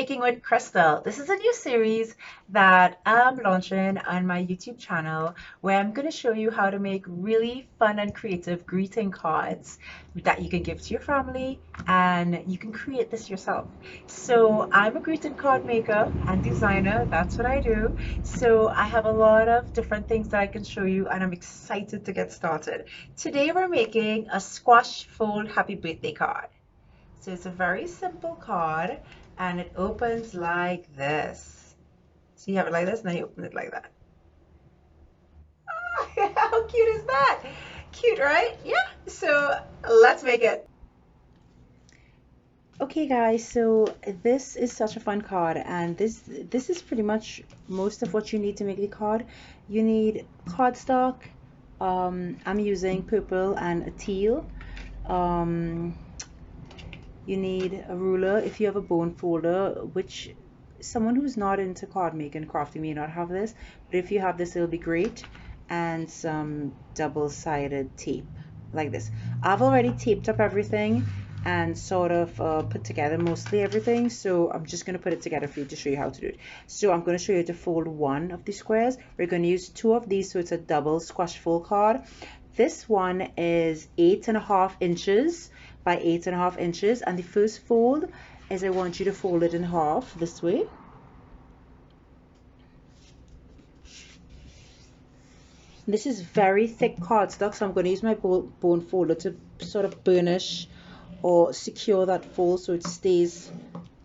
Baking with Crystal. This is a new series that I'm launching on my YouTube channel where I'm going to show you how to make really fun and creative greeting cards that you can give to your family and you can create this yourself. So I'm a greeting card maker and designer. That's what I do. So I have a lot of different things that I can show you and I'm excited to get started. Today we're making a squash fold happy birthday card. So it's a very simple card and it opens like this. So you have it like this and then you open it like that. Oh, how cute is that? Cute, right? Yeah. So let's make it. Okay guys, so this is such a fun card and this is pretty much most of what you need to make the card. You need cardstock. I'm using purple and a teal. Um, You need a ruler if you have a bone folder, which someone who's not into card making and crafting may not have this, but if you have this, it'll be great. And some double-sided tape like this. I've already taped up everything and sort of put together mostly everything, so I'm just going to put it together for you to show you how to do it. So I'm going to show you to fold one of the squares. We're going to use two of these, so it's a double squash fold card. This one is 8.5 inches by 8.5 inches, and the first fold is I want you to fold it in half this way. This is very thick cardstock, so I'm going to use my bone folder to sort of burnish or secure that fold so it stays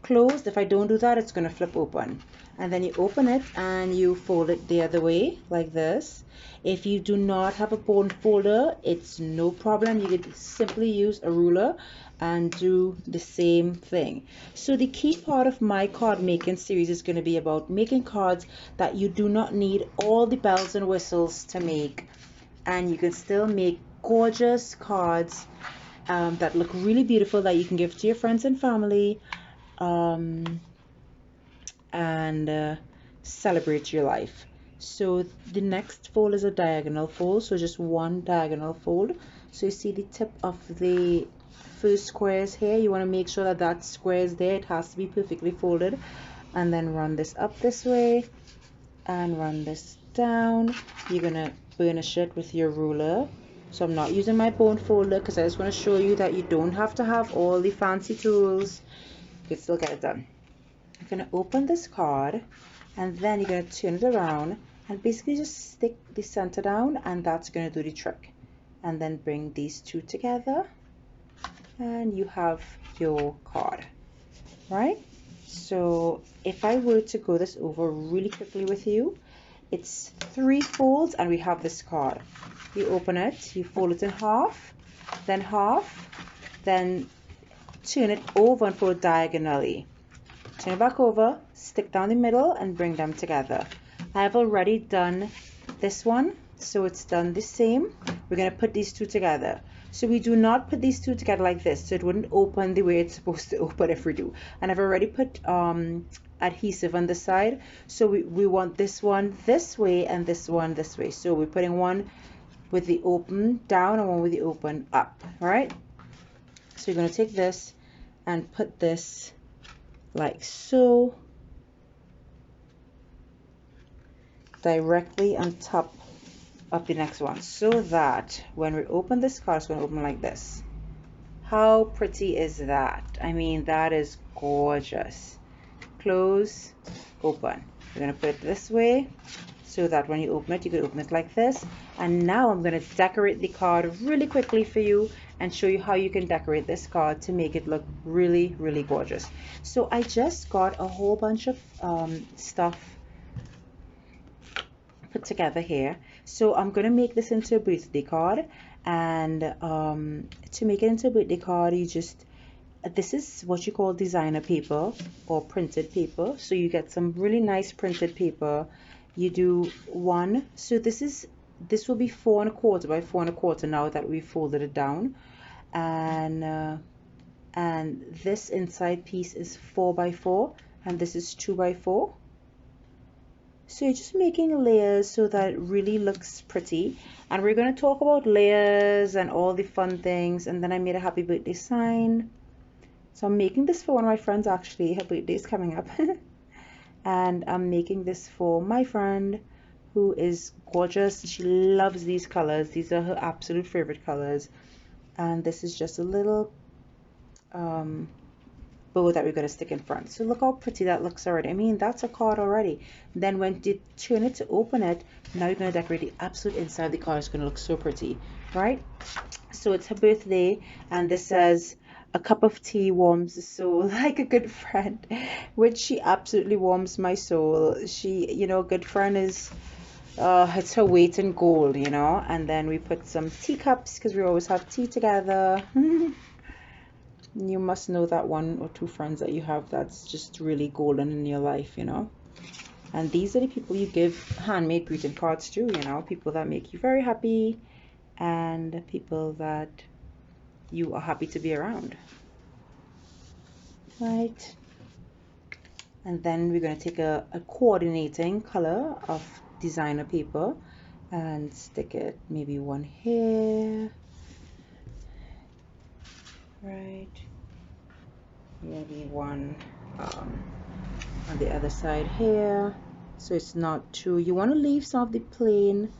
closed. If I don't do that, it's going to flip open. And then you open it and you fold it the other way like this. If you do not have a bone folder, it's no problem. You could simply use a ruler and do the same thing. So the key part of my card making series is going to be about making cards that you do not need all the bells and whistles to make, and you can still make gorgeous cards that look really beautiful that you can give to your friends and family and celebrate your life. So the next fold is a diagonal fold, so just one diagonal fold. So you see the tip of the first squares here, you want to make sure that that square is there. It has to be perfectly folded, and then run this up this way and run this down. You're gonna burnish it with your ruler. So I'm not using my bone folder because I just want to show you that you don't have to have all the fancy tools. You can still get it done. You're going to open this card and then you're going to turn it around and basically just stick the center down, and that's going to do the trick. And then bring these two together and you have your card, right? So if I were to go this over really quickly with you, it's 3 folds and we have this card. You open it, you fold it in half, then turn it over and fold diagonally. Turn it back over, stick down the middle and bring them together. I have already done this one, so it's done the same. We're going to put these two together. So we do not put these two together like this, so it wouldn't open the way it's supposed to open if we do. And I've already put adhesive on the side, so we want this one this way and this one this way. So we're putting one with the open down and one with the open up. All right, so you're going to take this and put this like so directly on top of the next one, so that when we open this card, it's going to open like this. How pretty is that? I mean, that is gorgeous. Close, open. We're going to put it this way so that when you open it, you can open it like this. And now I'm going to decorate the card really quickly for you and show you how you can decorate this card to make it look really, really gorgeous. So I just got a whole bunch of stuff put together here. So I'm going to make this into a birthday card, and to make it into a birthday card, you just, this is what you call designer paper or printed paper. So you get some really nice printed paper. You do one, so this will be 4 1/4 by 4 1/4 now that we folded it down, and this inside piece is 4 by 4 and this is 2 by 4. So you're just making layers so that it really looks pretty, and we're going to talk about layers and all the fun things. And then I made a happy birthday sign So I'm making this for one of my friends actually. Her birthday is coming up. And I'm making this for my friend who is gorgeous. She loves these colors. These are her absolute favorite colors. And this is just a little bow that we're going to stick in front. So look how pretty that looks already. I mean, that's a card already. Then when you turn it to open it, now you're going to decorate the absolute inside of the card. It's going to look so pretty, right? So it's her birthday, and this says, "A cup of tea warms the soul like a good friend," which she absolutely warms my soul. She, you know, good friend is, it's her weight in gold, you know. And then we put some teacups because we always have tea together. You must know that one or two friends that you have that's just really golden in your life, you know. And these are the people you give handmade greeting cards to, you know, people that make you very happy and people that you are happy to be around, right? And then we're going to take a coordinating color of designer paper and stick it maybe one here, right? Maybe one on the other side here, so it's not too, you want to leave some of the plain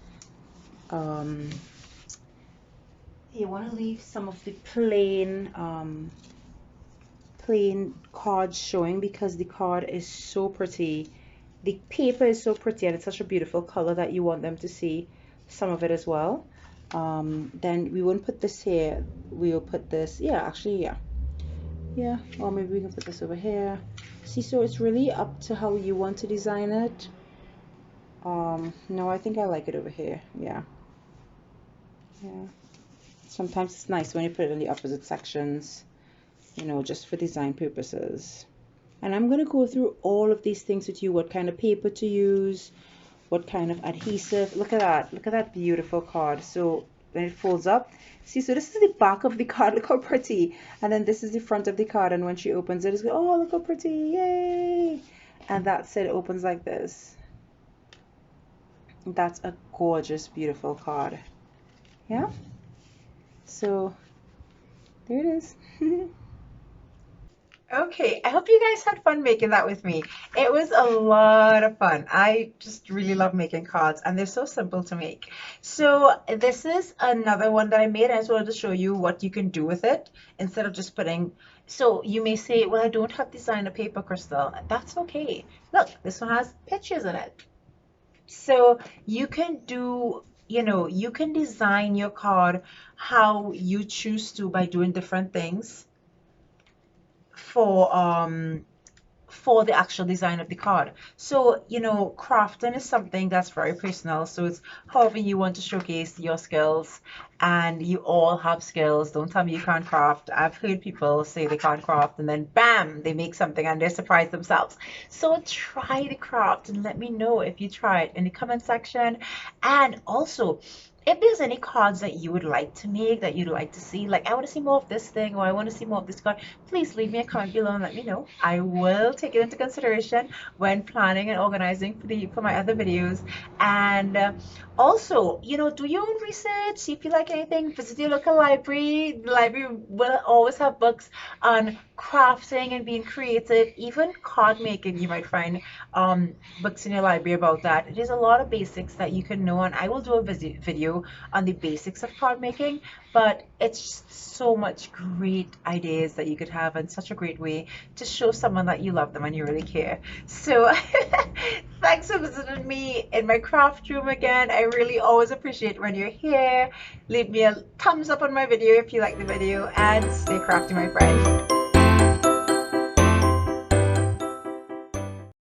plain cards showing, because the card is so pretty, the paper is so pretty, and it's such a beautiful color that you want them to see some of it as well. Then we won't put this here, we'll put this, yeah, or maybe we can put this over here. See, so it's really up to how you want to design it. No, I think I like it over here. Yeah. Sometimes it's nice when you put it in the opposite sections, you know, just for design purposes. And I'm going to go through all of these things with you, what kind of paper to use, what kind of adhesive. Look at that beautiful card. So when it folds up, see, so this is the back of the card, look how pretty, and then this is the front of the card, and when she opens it, it's like, oh, look how pretty, yay. And that's it, opens like this. That's a gorgeous, beautiful card. Yeah, so there it is. Okay, I hope you guys had fun making that with me. It was a lot of fun. I just really love making cards, and they're so simple to make. So this is another one that I made. I just wanted to show you what you can do with it instead of just putting. So you may say, well, I don't have designer paper, Crystal. That's okay. Look, this one has pictures in it. So you can do, you know, you can design your card how you choose to by doing different things for the actual design of the card. So, you know, crafting is something that's very personal. So it's however you want to showcase your skills, and you all have skills. Don't tell me you can't craft. I've heard people say they can't craft and then bam, they make something and they're surprised themselves. So try to craft and let me know if you try it in the comment section. And also, if there's any cards that you would like to make, that you'd like to see, like I want to see more of this thing, or I want to see more of this card, please leave me a comment below and let me know. I will take it into consideration when planning and organizing for my other videos. And also, you know, do your own research, see if you like anything, visit your local library. The library will always have books on crafting and being creative, even card making. You might find books in your library about that. There's a lot of basics that you can know, and I will do a video on the basics of card making, but it's just so much great ideas that you could have, and such a great way to show someone that you love them and you really care. So thanks for visiting me in my craft room again. I really always appreciate when you're here. Leave me a thumbs up on my video if you like the video, and stay crafty, my friend.